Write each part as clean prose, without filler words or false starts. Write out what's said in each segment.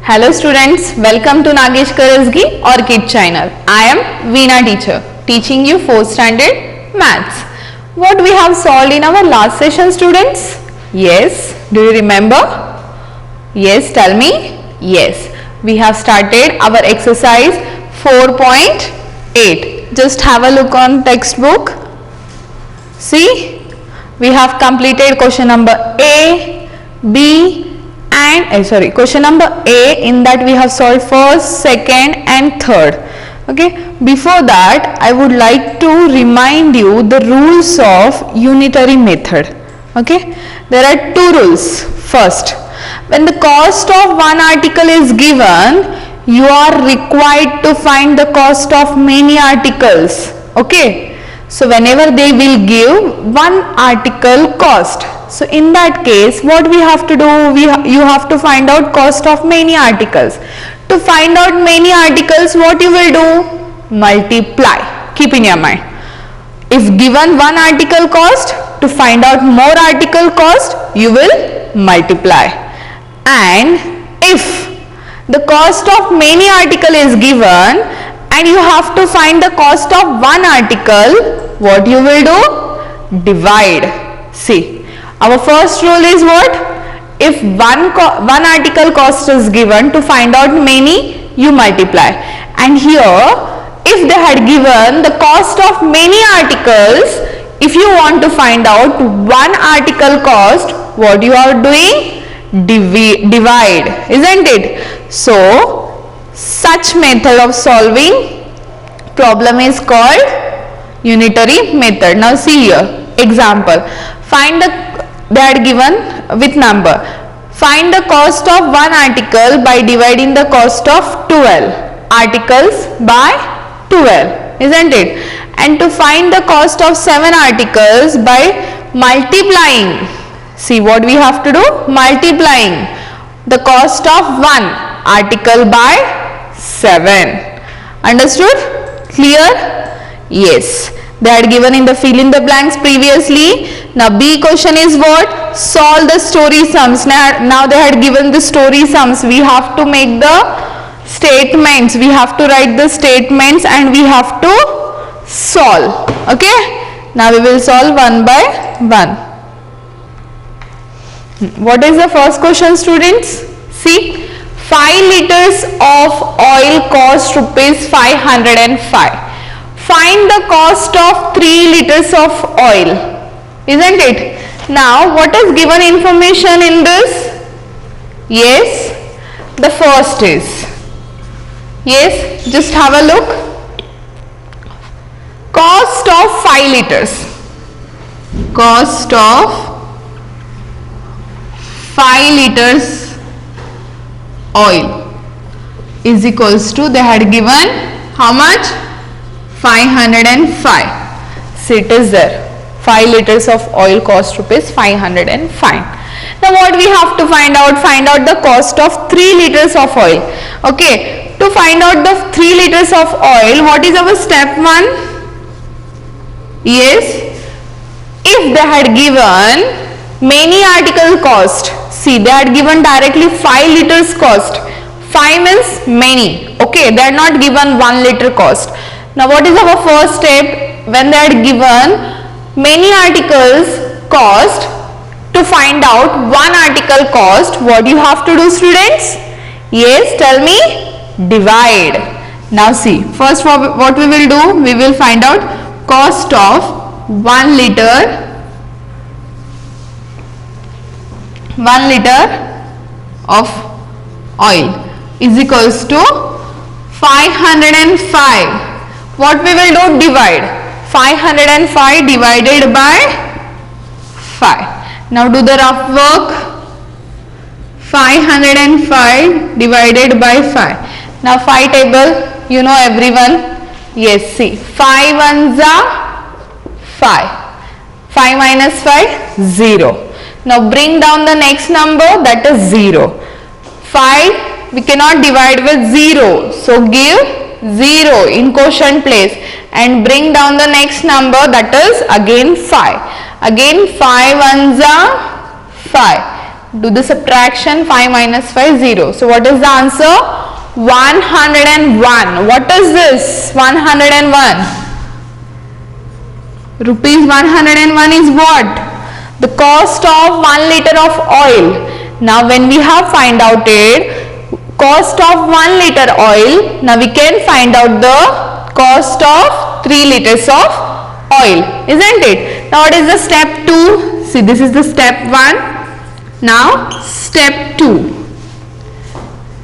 Hello students, welcome to Nagesh Karasgi Orchid channel. I am Veena teacher, teaching you 4th standard maths. What we have solved in our last session, students? Yes, do you remember? Yes, tell me. Yes, we have started our exercise 4.8. Just have a look on textbook. See, we have completed question number A, B, and question number A. In that we have solved first, second and third. Okay, before that I would like to remind you the rules of unitary method. Okay, there are two rules. First, when the cost of one article is given, you are required to find the cost of many articles. Okay, so whenever they will give one article cost, so in that case what we have to do, you have to find out cost of many articles. To find out many articles, what you will do? Multiply. Keep in your mind, if given one article cost, to find out more article cost, you will multiply. And if the cost of many article is given and you have to find the cost of one article, what you will do? Divide. See, our first rule is what? If one article cost is given, to find out many, you multiply. And here, if they had given the cost of many articles, if you want to find out one article cost, what you are doing? Divide, isn't it? So, such method of solving problem is called unitary method. Now see here, example. They are given with number. Find the cost of one article by dividing the cost of 12 articles by 12, isn't it? And to find the cost of 7 articles by multiplying. See what we have to do? Multiplying the cost of one article by 7. Understood? Clear? Yes. They had given in the fill in the blanks previously. Now B question is what? Solve the story sums. Now they had given the story sums. We have to make the statements. We have to write the statements and we have to solve. Okay? Now we will solve one by one. What is the first question, students? See, 5 liters of oil cost rupees 505. Find the cost of 3 liters of oil, isn't it? Now what is given information in this? Yes, the first is, yes, just have a look. Cost of 5 liters. Cost of 5 liters oil is equals to, they had given how much? 505. So it is there. 5 liters of oil cost rupees 505. Now what we have to find out? Find out the cost of 3 liters of oil. Okay. To find out the 3 liters of oil, what is our step 1? Yes. If they had given many article cost, see they had given directly 5 liters cost. 5 means many. Okay. They are not given 1 liter cost. Now what is our first step? When they had given many articles cost, to find out one article cost, what you have to do, students? Yes, tell me. Divide. Now see, first what we will do? We will find out cost of 1 liter of oil is equals to 505. What we will do? Divide. 505 divided by 5. Now do the rough work. 505 divided by 5. Now 5 table, you know everyone. Yes, see. 5 ones are 5. 5 minus 5, 0. Now bring down the next number, that is 0. 5 we cannot divide with 0, so give 0 in quotient place and bring down the next number, that is again 5. Again 5 ones are 5. Do the subtraction, 5 minus 5, 0. So what is the answer? 101. What is this? 101. Rupees 101 is what? The cost of 1 liter of oil. Now when we have find out it, cost of 1 liter oil, now we can find out the cost of 3 liters of oil, isn't it? Now what is the step 2? See, this is the step 1. Now step 2.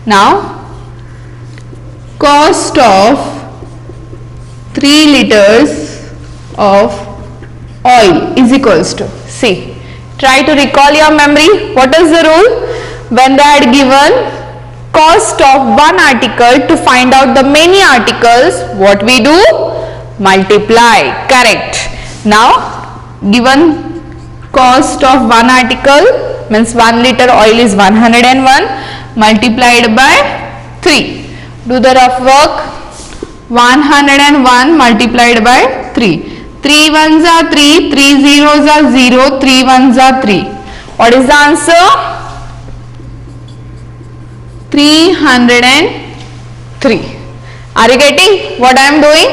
Now cost of 3 liters of oil is equals to, see, try to recall your memory. What is the rule? When they had given cost of one article, to find out the many articles, what we do? Multiply. Correct. Now given cost of one article means 1 liter oil is 101 multiplied by 3. Do the rough work. 101 multiplied by 3. 3 ones are 3, 3 zeros are 0, 3 ones are 3. What is the answer? 303. Are you getting what I am doing?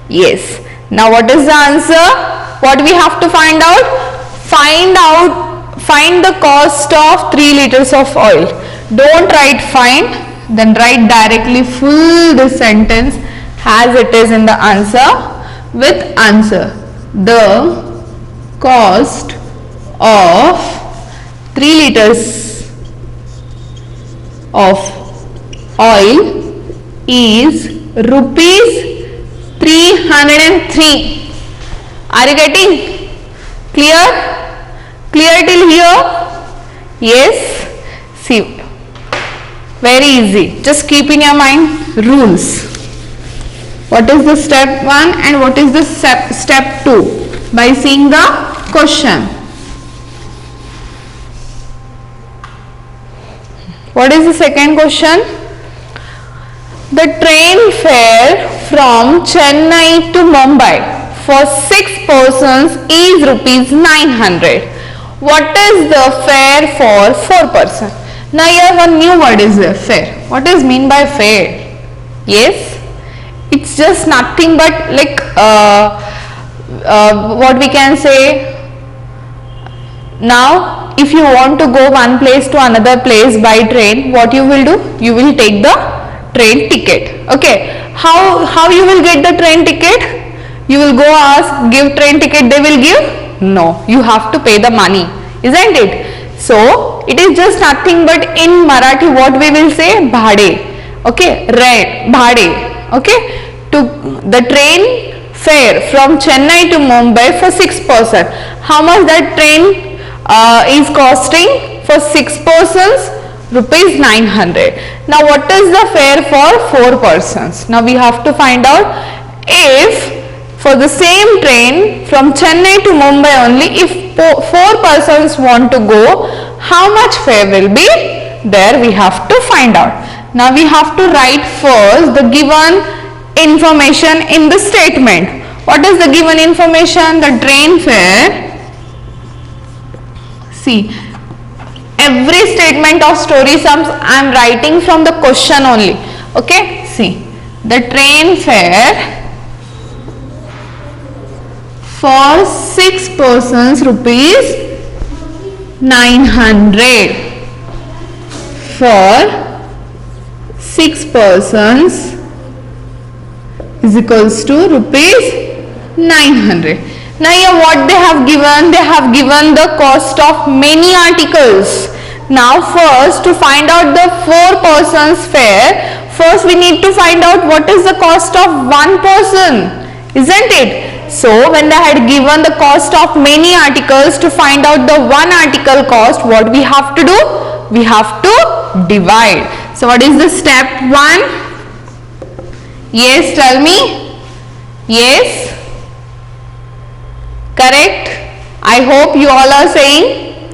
Yes. Now what is the answer? What we have to find out? Find the cost of 3 liters of oil. Don't write find, then write directly full this sentence as it is in the answer. With answer, the cost of 3 liters of oil is rupees 303. Are you getting clear? Clear till here? Yes. See, very easy. Just keep in your mind rules. What is the step 1 and what is the step 2 by seeing the question. What is the second question? The train fare from Chennai to Mumbai for 6 persons is rupees 900. What is the fare for 4 persons? Now here one new word is there, fare. What is mean by fare? Yes? It's just nothing but like what we can say. Now if you want to go one place to another place by train, what you will do? You will take the train ticket. Okay. How you will get the train ticket? You will go ask, give train ticket, they will give? No. You have to pay the money, isn't it? So it is just nothing but in Marathi what we will say? Bhade. Okay. Rent. Bhade. Okay, to the train fare from Chennai to Mumbai for 6 persons. How much that train is costing for 6 persons? Rupees 900. Now what is the fare for 4 persons? Now we have to find out if for the same train from Chennai to Mumbai only, if 4 persons want to go, how much fare will be there? We have to find out. Now we have to write first the given information in the statement. What is the given information? The train fare. See, every statement of story sums I am writing from the question only. Okay, see, the train fare for 6 persons rupees 900. For 6 persons is equals to rupees 900. Now here what they have given? They have given the cost of many articles. Now first to find out the 4 persons fare, first we need to find out what is the cost of 1 person, isn't it? So when they had given the cost of many articles, to find out the 1 article cost, what we have to do? We have to divide. So what is the step 1? Yes, tell me. Yes. Correct. I hope you all are saying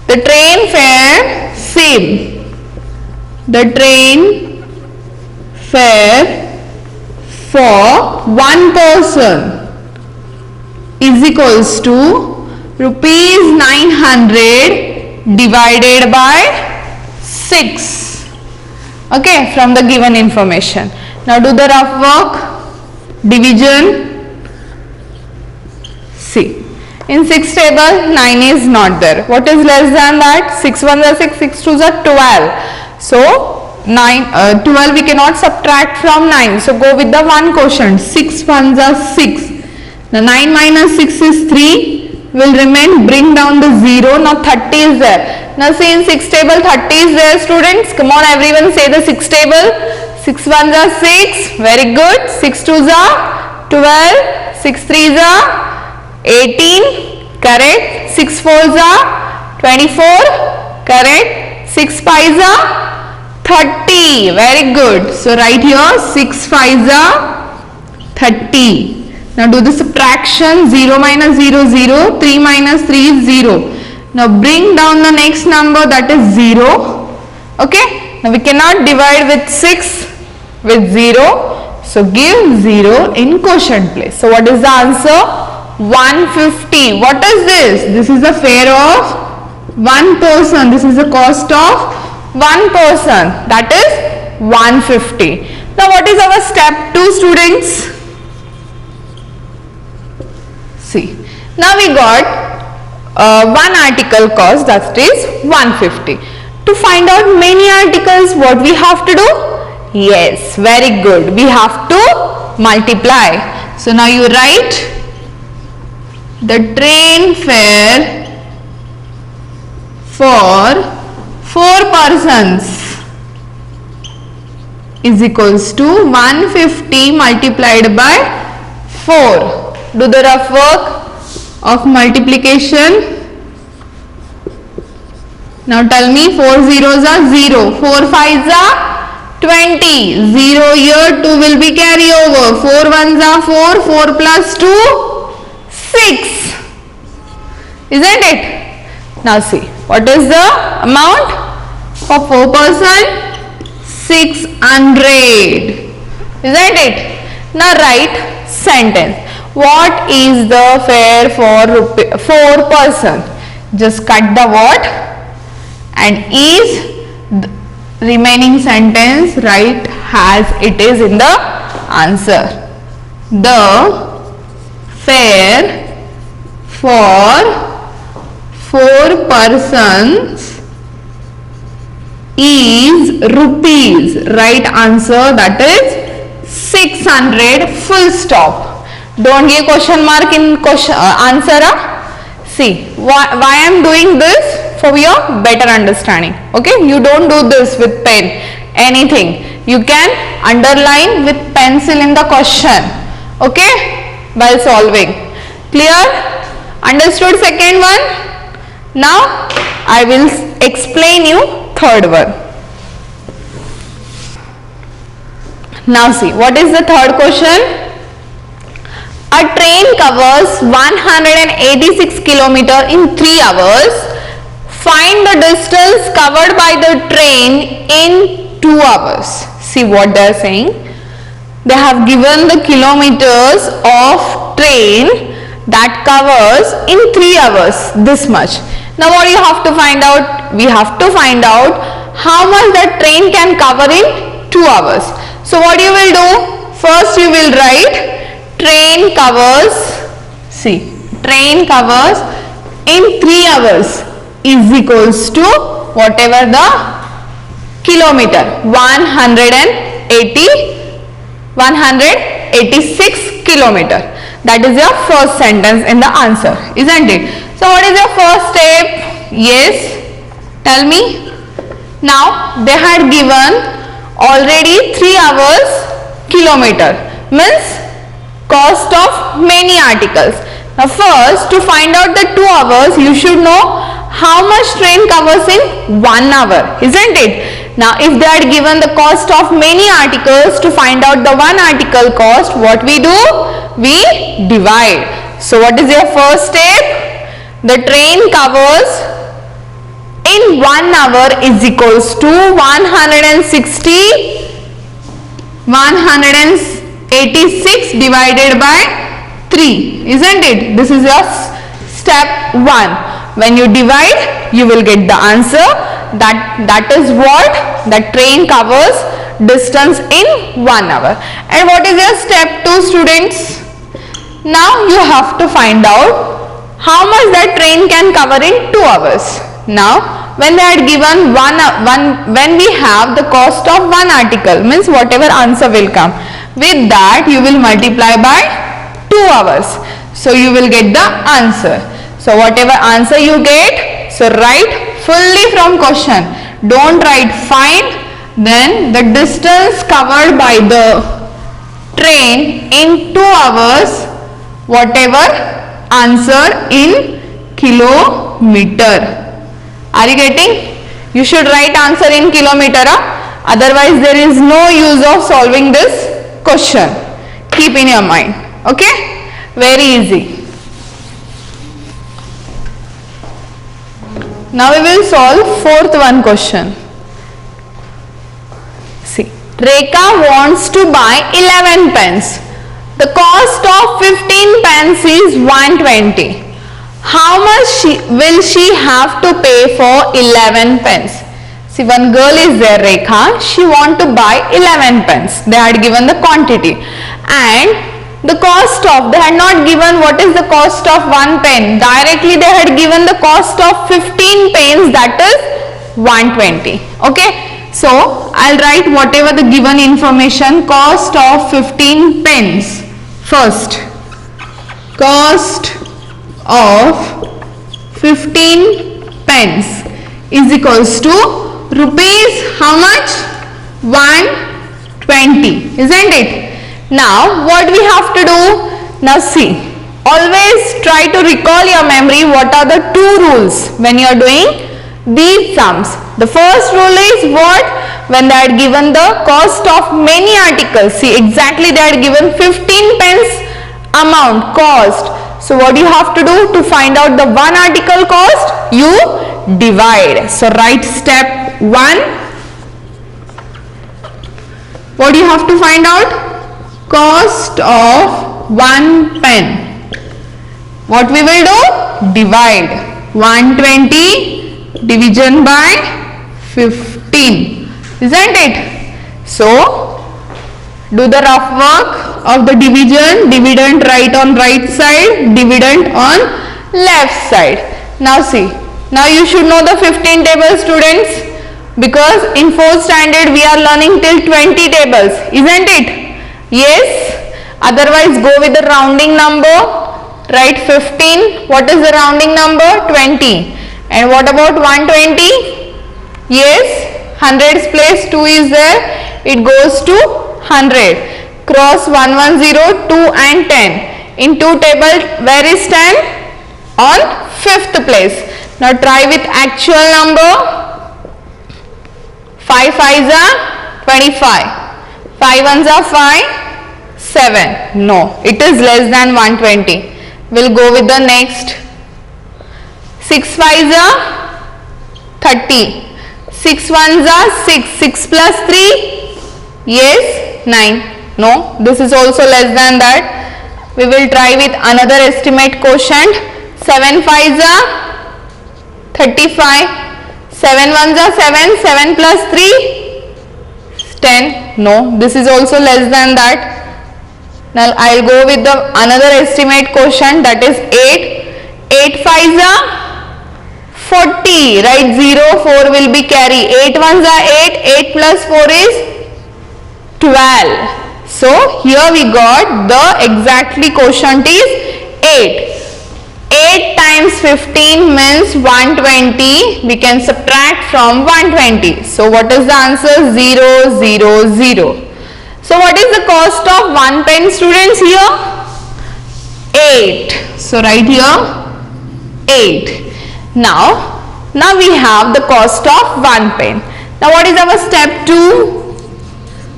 The train fare, same. The train fare for one person is equals to rupees 900 divided by 6. Okay, from the given information. Now do the rough work. Division. See. In 6 table, 9 is not there. What is less than that? 6 1s are 6, 6 2s are 12. So 12 we cannot subtract from 9. So go with the one quotient. 6 1s are 6. Now 9 minus 6 is 3. Will remain. Bring down the 0. Now 30 is there. Now see in 6 table 30 is there, students. Come on, everyone say the 6 table. 6 1s are 6. Very good. 6 2s are 12. 6 3s are 18, correct. 6 4s are 24, correct. 6 5s are 30, very good. So write here 6 5s are 30. Now do the subtraction. 0 minus 0 0, 3 minus 3 is 0. Now bring down the next number, that is 0. Okay. Now we cannot divide with 6 with 0. So give 0 in quotient place. So what is the answer? 150. What is this? This is the fare of one person. This is the cost of one person. That is 150. Now what is our step 2, students? See. Now we got one article cost, that is 150. To find out many articles, what we have to do? Yes, very good. We have to multiply. So now you write the train fare for 4 persons is equals to 150 multiplied by 4. Do the rough work of multiplication. Now tell me, 4 zeros are 0, 4 5s are 20, 0 here 2 will be carry over, 4 1s are 4, 4 plus 2 6, isn't it? Now see, what is the amount for 4 person? 600, isn't it? Now write sentence. What is the fare for 4 person? Just cut the what and is the remaining sentence write as it is in the answer. The fare for 4 persons is rupees. Right answer, that is 600, full stop. Don't give question mark in question answer. See, why I am doing this? For your better understanding. Okay, you don't do this with pen, anything. You can underline with pencil in the question. Okay, while solving. Clear? Understood second one? Now I will explain you third one. Now see, what is the third question? A train covers 186 km in 3 hours. Find the distance covered by the train in 2 hours. See what they are saying. They have given the kilometers of train that covers in 3 hours, this much. Now what you have to find out? We have to find out how much that train can cover in 2 hours. So what you will do? First you will write train covers, see, train covers in 3 hours is equals to whatever the kilometer, 186 kilometer. That is your first sentence in the answer, isn't it? So what is your first step? Yes, tell me. Now they had given already 3 hours kilometer, means cost of many articles. Now first, to find out the 2 hours, you should know how much train covers in 1 hour, isn't it? Now if they had given the cost of many articles, to find out the one article cost, what we do? We divide. So what is your first step? The train covers in 1 hour is equals to 186 divided by 3, isn't it? This is your step 1. When you divide, you will get the answer. That is what the train covers distance in 1 hour. And what is your step 2, students? Now you have to find out how much that train can cover in 2 hours. Now when they had given when we have the cost of one article, means whatever answer will come, with that you will multiply by 2 hours. So you will get the answer. So whatever answer you get, so write fully from question. Don't write find, then the distance covered by the train in 2 hours, whatever answer in kilometer. Are you getting? You should write answer in kilometer. Otherwise there is no use of solving this question. Keep in your mind. Okay? Very easy. Now we will solve fourth one question. See, Rekha wants to buy 11 pens. The cost of 15 pens is 120. How much will she have to pay for 11 pens? See, one girl is there, Rekha. She want to buy 11 pens. They had given the quantity. And the cost of, they had not given what is the cost of one pen. Directly they had given the cost of 15 pens, that is 120. Okay. So, I'll write whatever the given information, cost of 15 pens. First, cost of 15 pens is equals to rupees how much? 120, isn't it? Now what we have to do? Now see, always try to recall your memory what are the two rules when you are doing these sums. The first rule is what? When they had given the cost of many articles, see exactly they had given 15 pence amount cost. So what you have to do to find out the one article cost? You divide. So write step 1. What do you have to find out? Cost of one pen. What we will do? Divide. 120 division by 15. Isn't it? So do the rough work of the division. Dividend write on right side, dividend on left side. Now see, now you should know the 15 tables, students, because in 4th standard we are learning till 20 tables, isn't it? Yes. Otherwise go with the rounding number. Write 15. What is the rounding number? 20. And what about 120? Yes. 100's place 2 is there. It goes to 100. Cross 110, 2 and 10. In 2 table, where is 10? On 5th place. Now try with actual number. 5 5s are 25. 5 1s are 5. 7. No, it is less than 120. We'll go with the next. 6 5s are 30. 6 1s are 6. 6 plus 3? Yes, 9. No, this is also less than that. We will try with another estimate quotient. 7 5s are 35. 7 1s are 7. 7 plus 3? 10. No, this is also less than that. Now I'll go with the another estimate quotient, that is 8. 8 5s are 40. Right, 0, 4 will be carry. 8 1s are 8. 8 plus 4 is 12. So here we got the exactly quotient is 8. 8 times 15 means 120. We can subtract from 120. So what is the answer? 0 0 0. So what is the cost of one pen, students, here? 8. So write here 8. Now we have the cost of one pen. Now what is our step 2?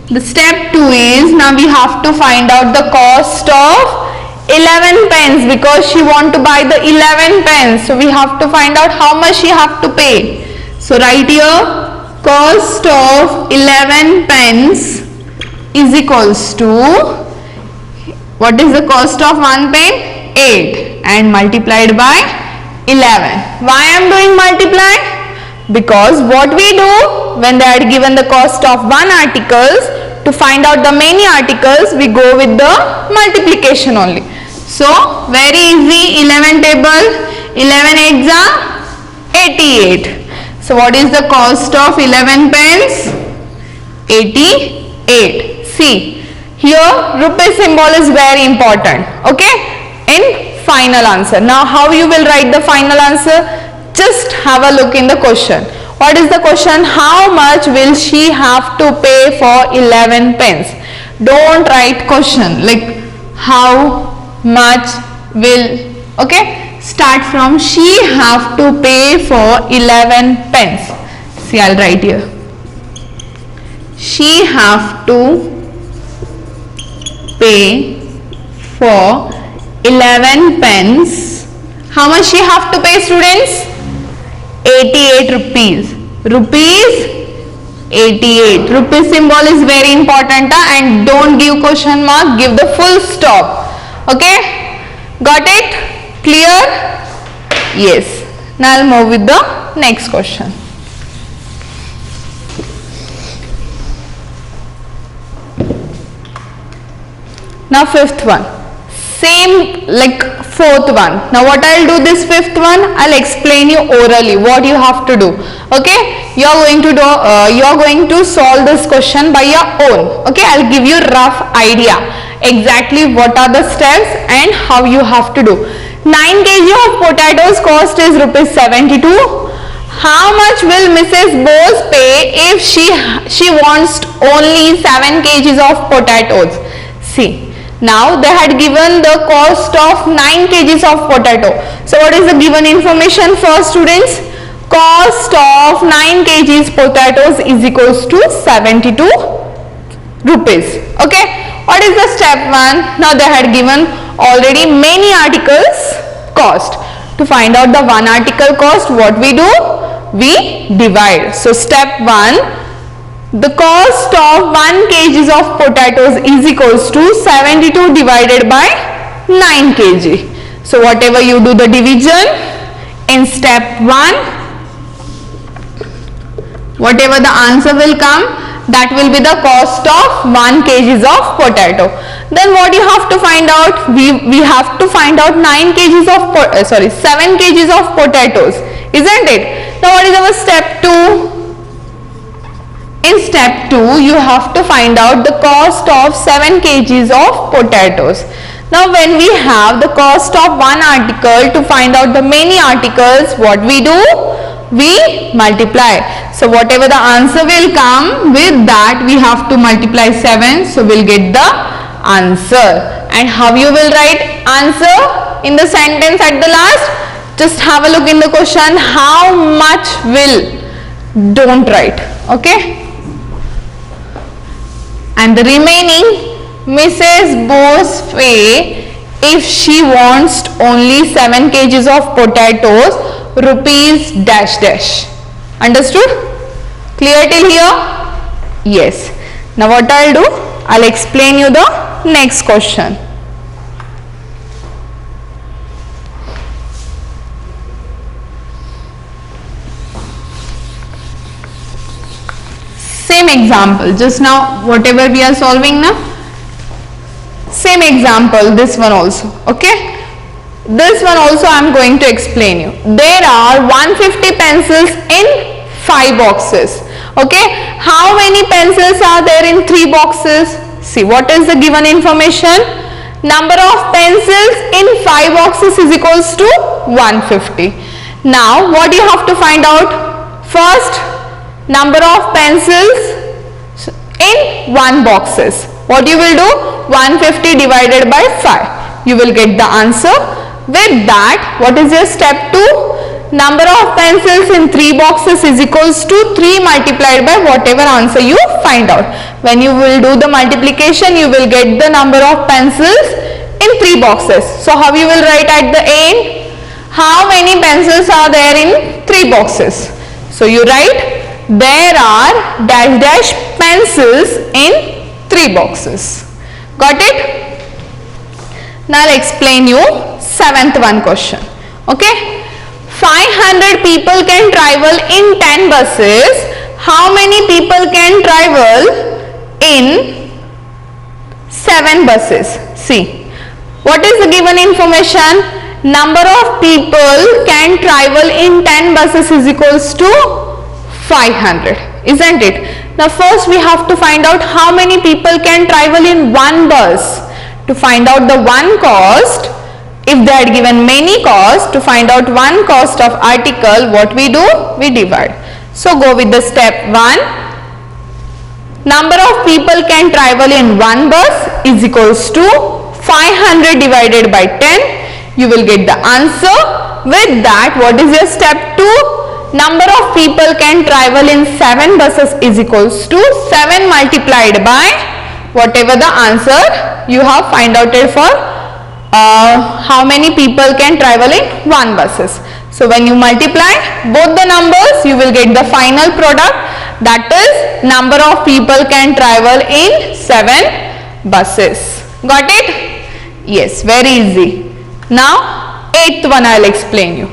The step 2 is, now we have to find out the cost of 11 pens, because she want to buy the 11 pens. So we have to find out how much she have to pay. So write here cost of 11 pence is equals to, what is the cost of 1 pen? 8 and multiplied by 11. Why I am doing multiply? Because what we do when they are given the cost of one articles, to find out the many articles we go with the multiplication only. So very easy, 11 table, 11 8s are 88. So what is the cost of 11 pence? 88. See, here rupee symbol is very important, okay, in final answer. Now how you will write the final answer? Just have a look in the question. What is the question? How much will she have to pay for 11 pence? Don't write question like how much will, okay, start from she have to pay for 11 pence. See, I'll write here. She have to pay for 11 pence. How much she have to pay, students? 88 rupees. Rupees 88. Rupee symbol is very important, and don't give question mark, give the full stop. Okay, got it? Clear? Yes. Now I'll move with the next question. Now fifth one, same like fourth one. Now what I'll do this fifth one, I'll explain you orally what you have to do. Okay, you are going to solve this question by your own. Okay, I'll give you rough idea exactly what are the steps and how you have to do. 9 kg of potatoes cost is rupees 72. How much will Mrs. Bose pay if she wants only 7 kgs of potatoes? See, now they had given the cost of 9 kgs of potato. So what is the given information for students? Cost of 9 kgs potatoes is equals to 72 rupees. Okay. What is the step 1? Now they had given already many articles cost. To find out the one article cost, what we do? We divide. So step 1, the cost of 1 kg of potatoes is equals to 72 divided by 9 kg. So whatever you do the division in step 1, whatever the answer will come, that will be the cost of 1 kg of potato. Then what you have to find out? We have to find out 7 kgs of potatoes, isn't it? Now what is our step 2? In step 2, you have to find out the cost of 7 kgs of potatoes. Now when we have the cost of one article, to find out the many articles, what we do? We multiply. So whatever the answer will come, with that we have to multiply 7. So we'll get the answer. And how you will write answer in the sentence at the last? Just have a look in the question. How much will? Don't write. Okay. And the remaining, Mrs. Bose pay if she wants only 7 kgs of potatoes, rupees dash dash. Understood? Clear till here? Yes. Now what I'll do? I'll explain you the next question. Same example, just now whatever we are solving now, same example, this one also. Okay, this one also I am going to explain you. There are 150 pencils in 5 boxes. Okay, how many pencils are there in 3 boxes? See, what is the given information? Number of pencils in 5 boxes is equals to 150. Now what you have to find out? First, number of pencils in 1 boxes. What you will do? 150 divided by 5. You will get the answer. With that, what is your step 2? Number of pencils in 3 boxes is equals to 3 multiplied by whatever answer you find out. When you will do the multiplication, you will get the number of pencils in 3 boxes. So how you will write at the end? How many pencils are there in 3 boxes? So you write there are dash dash pencils in 3 boxes. Got it? Now I'll explain you 7th one question. Okay, 500 people can travel in 10 buses. How many people can travel in 7 buses? See, what is the given information? Number of people can travel in 10 buses is equals to 500, isn't it? Now first we have to find out how many people can travel in one bus. To find out the one cost, if they had given many cost, to find out one cost of article, what we do? We divide. So go with the step 1. Number of people can travel in one bus is equals to 500 divided by 10. You will get the answer. With that, what is your step 2? Number of people can travel in 7 buses is equals to 7 multiplied by whatever the answer you have find out for how many people can travel in 1 buses. So when you multiply both the numbers, you will get the final product, that is number of people can travel in 7 buses. Got it? Yes, very easy. Now 8th one I will explain you.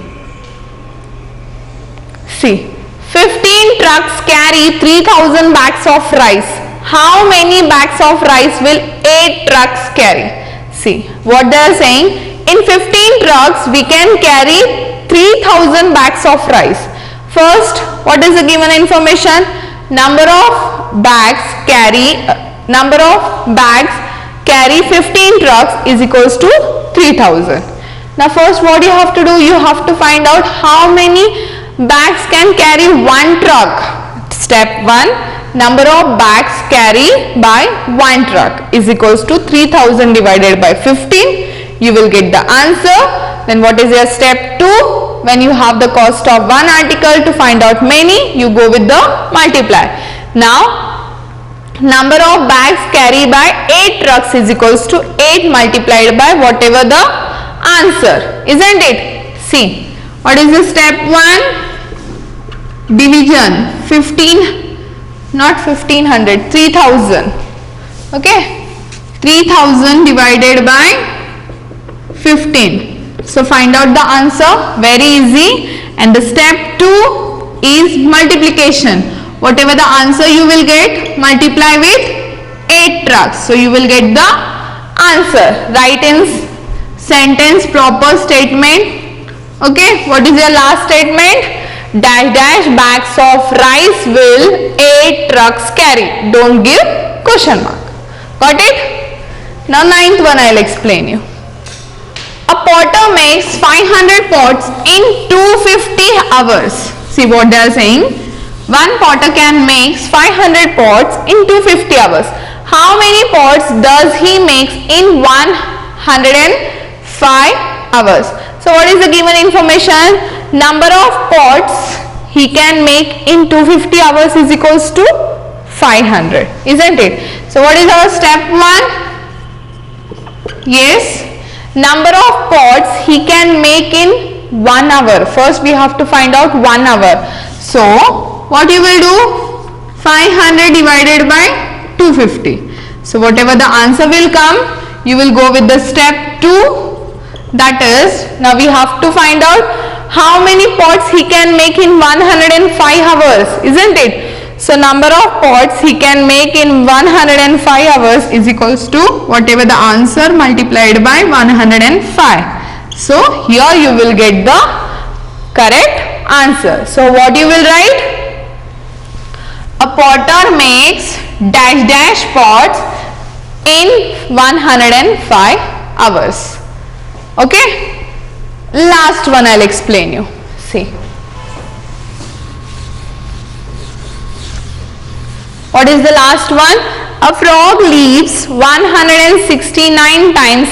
See, 15 trucks carry 3000 bags of rice. How many bags of rice will 8 trucks carry? See, what they are saying, in 15 trucks we can carry 3000 bags of rice. First, what is the given information? Number of bags carry 15 trucks is equals to 3000. Now first what you have to do, you have to find out how many bags can carry one truck. Step 1, number of bags carried by one truck is equals to 3000 divided by 15. You will get the answer. Then what is your step 2? When you have the cost of one article, to find out many, you go with the multiply. Now number of bags carried by 8 trucks is equals to 8 multiplied by whatever the answer, isn't it? See, what is the step 1? Division. 15, not 1500, 3000. Okay, 3000 divided by 15. So find out the answer, very easy. And the step 2 is multiplication. Whatever the answer you will get, multiply with 8 trucks. So you will get the answer. Write in sentence proper statement. Okay, what is your last statement? Dash dash bags of rice will 8 trucks carry. Don't give question mark. Got it? Now 9th one I will explain you. A potter makes 500 pots in 250 hours. See what they are saying. One potter can make 500 pots in 250 hours. How many pots does he make in 105 hours? So what is the given information? Number of pots he can make in 250 hours is equals to 500, isn't it? So what is our step 1? Yes, number of pots he can make in 1 hour. First we have to find out 1 hour. So what you will do? 500 divided by 250. So whatever the answer will come, you will go with the step 2. That is, now we have to find out how many pots he can make in 105 hours, isn't it? So number of pots he can make in 105 hours is equals to whatever the answer multiplied by 105. So here you will get the correct answer. So what you will write? A potter makes dash dash pots in 105 hours. Okay, last one I'll explain you. See, what is the last one? A frog leaps 169 times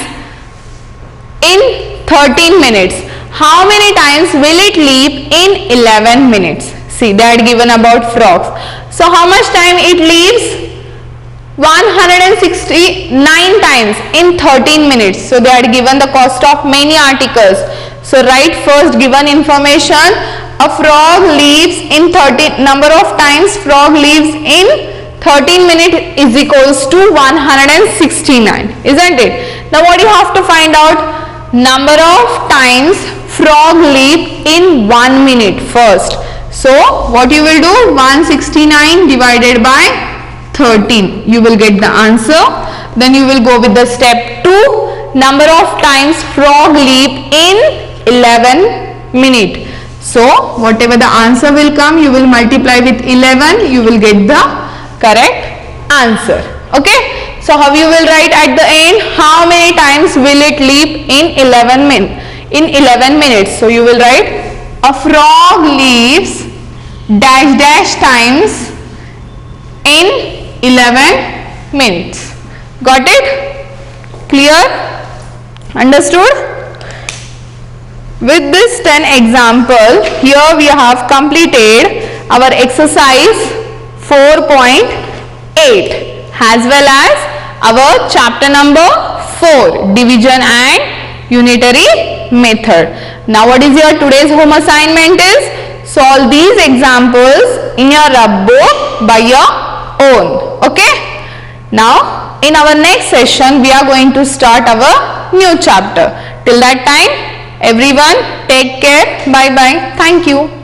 in 13 minutes. How many times will it leap in 11 minutes? See, they had given about frogs. So how much time it leaps? 169 times in 13 minutes. So they had given the cost of many articles. So write first given information a frog leaps in 13 number of times frog leaps in 13 minutes is equals to 169, isn't it? Now what you have to find out? Number of times frog leap in 1 minute first. So what you will do? 169 divided by 13. You will get the answer. Then you will go with the step 2. Number of times frog leap in 11 minutes. So whatever the answer will come, you will multiply with 11. You will get the correct answer. Okay. So how you will write at the end? How many times will it leap in 11 minutes? So you will write a frog leaps dash dash times in 11 minutes. Got it? Clear? Understood? With this 10 example, here we have completed our exercise 4.8 as well as our chapter number 4, division and unitary method. Now what is your today's home assignment is? Solve these examples in your rub book by your own. Okay? Now in our next session we are going to start our new chapter. Till that time, everyone take care. Bye bye. Thank you.